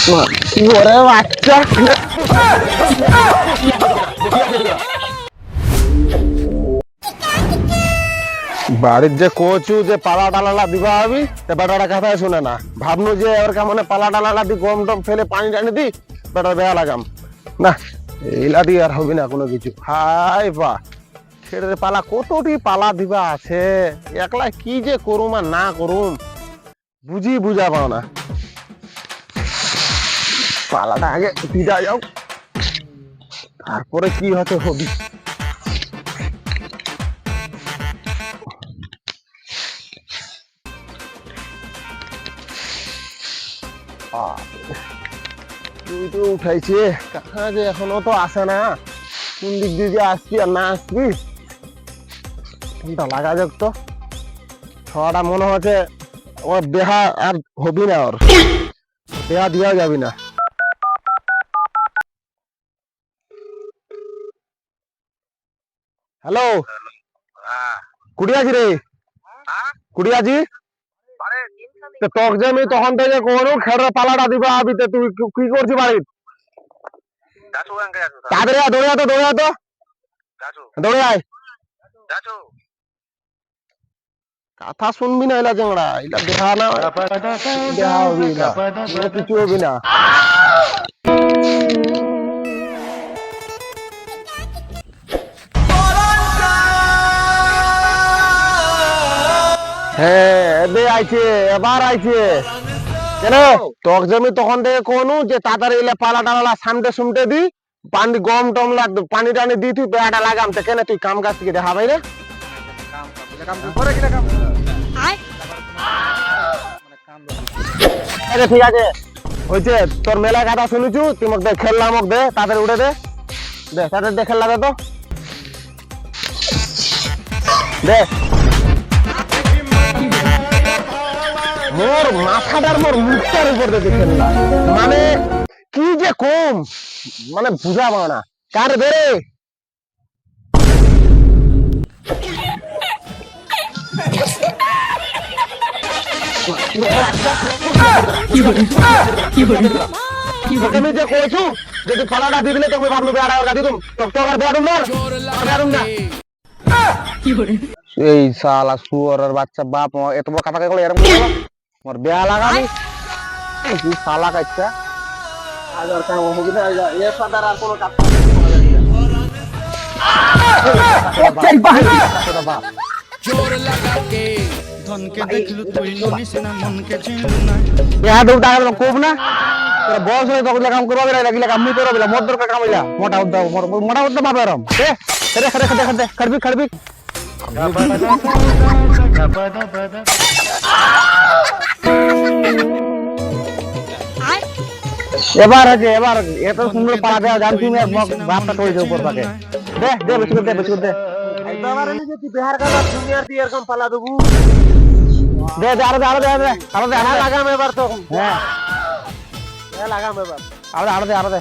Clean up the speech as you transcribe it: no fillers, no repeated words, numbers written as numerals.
ওরে বাচ্চা বাড়ির যে কচু যে পালা টালা দিবা হবি বেটাটা কথাই শুনে না ভাবনু যে ওর কেমন পালা টালা দি গম টম ফেলে পানি টানি দি বেটার বেয়া লাগাম না এইলা দিয়ে আর হবি না কোনো কিছু হাই বা ছেড়ে পালা কতটি পালা দিবা আছে একলা কি যে করুম আর না করুম বুঝা পাও না পালাটা আগে দিদা যাও তারপরে কি হচ্ছে হবি তুই তো উঠাইছে কাকা যে এখনো তো আসে না কোন দিক দিয়ে যে আসবি আর না আসবি কোনটা লাগা যাক তো ছড়াটা মনে হচ্ছে ওর দেহা আর হবি না ওর দেহা দিয়াও যাবি না হ্যালো কুড়ি আছি রে কুড়ি আছি তোক যে আমি তখন থেকে কোনো খেড়ে পালাটা দিবা আবিতে তুই কি করছি বাড়ির তাড়াতাড়ি দৌড়ে দৌড়ে আয় কথা শুনবি না এলা চেংড়া এলা দেখা না দেখা হবি না কোনো কিছু হবি না হ্যাঁ এবে আইছে এবার আইছে কেন তোক যে আমি তখন থেকে কোনু যে তাড়াতাড়ি এলে পালা টালা সামটে সুমটে দি পানি গম টম লাগবে পানি টানি দি তুই বেড়াটা লাগাম তো কেন তুই কাম কাজ থেকে দেখা ভাই রে ঠিক আছে হয়েছে তোর মেলা কথা শুনেছু তুই মোক দে খেললা মোক দে তাড়াতাড়ি উঠে দে দে তাড়াতাড়ি দে খেললা দে তো দে মোর মাথাটার মোর মুখটার উপর দিয়ে খেললা মানে কি যে কম মানে বুঝা পাও না কার বেরে তুমি যে কইছো যদি পালাটা দি দিলে তুমি ভাবলো বেড়া ওর গাদি তুমি তো আর বেড়াম না এই শালা শুয়োরের বাচ্চা বাপ এত বড় কথা কইলো এরকম বলো মোর বেয়া লাগাবি কি শালা কাচ্চা আজ আর কাম হবে না এর সাদার আর কোনো কাজ চল বাহ জোর লাগা কে ধনকে দেখলু তুই নিসনা মনকে চিনলু না ইয়া দু টাকা কোব না তোর বস হয়ে তখন কাম করবা রে লাগিলা কাম নি করবা মোর দরকার কাম হইলা মোটা উদ্দা বাবারম দে খড়ে খড়বি এবার এত সুন্দর পালা দেওয়া জান তুমি বাপটা কই দেব উপর পাকে দে বিস্কুট দে একবার আমি যে বিহার কাটা দুনিয়ার দিয়ে এরকম পালা দেবু দে আরো দে লাগাম এবার তো হ্যাঁ লাগাম এবার আরো দে